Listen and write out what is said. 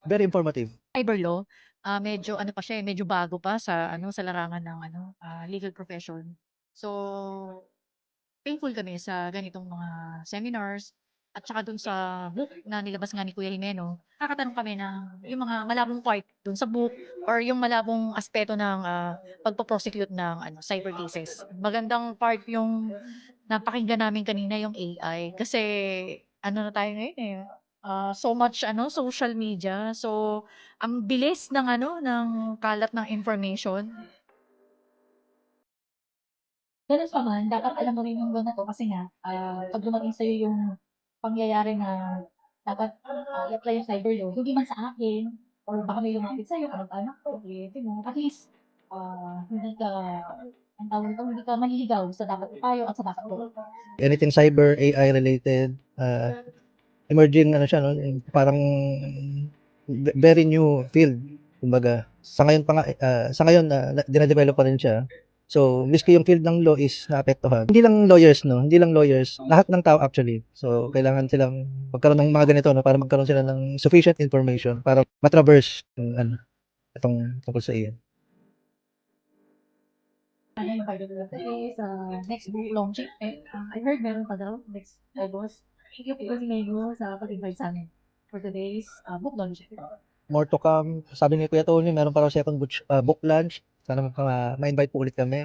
Very informative. Cyber law, medyo ano pa siya, eh, medyo bago pa sa ano, sa larangan ng ano, legal profession. So, thankful kami sa ganitong mga seminars at saka dun sa book na nilabas nga ni Kuya Jimeno, nakakatanong kami ng yung mga malabong part dun sa book or yung malabong aspeto ng, pagpo-prosecute ng ano, cyber cases. Magandang part yung napakinggan namin kanina yung AI kasi ano na tayo ngayon, eh, so much ano, social media. So, ang bilis ng ano, ng kalat ng information. Gano'n pa man, dapat alam mo rin yung law na 'to kasi nga, 'pag dumating sa'yo yung pangyayari na dapat, i-apply yung cyber law, hindi man sa akin or baka may lumapit sa'yo, kamag-anak ko, kliyente mo, at least, hindi ka, anong tawag nito, hindi ka maliligaw sa dapat ipayo at sa dapat gawin. Anything cyber, AI related, emerging ano siya 'no, parang very new field. Kumbaga, sa ngayon pa nga, sa ngayon na dine-develop pa rin siya. So, miski yung field ng law is naapektuhan. Hindi lang lawyers 'no, hindi lang lawyers, lahat ng tao actually. So, kailangan silang magkaroon ng mga ganito 'no, para magkaroon sila ng sufficient information para ma-traverse yung ano, itong tungkol sa AI. Ano yung particular is, next book launching, I heard meron pa daw next August. Thank you po kasi ngayon sa pag-invite sa'min for today's, book launching. More to come. Sabi ni Kuya Tony, meron pa raw second book launch. Sana ma-invite po ulit kami.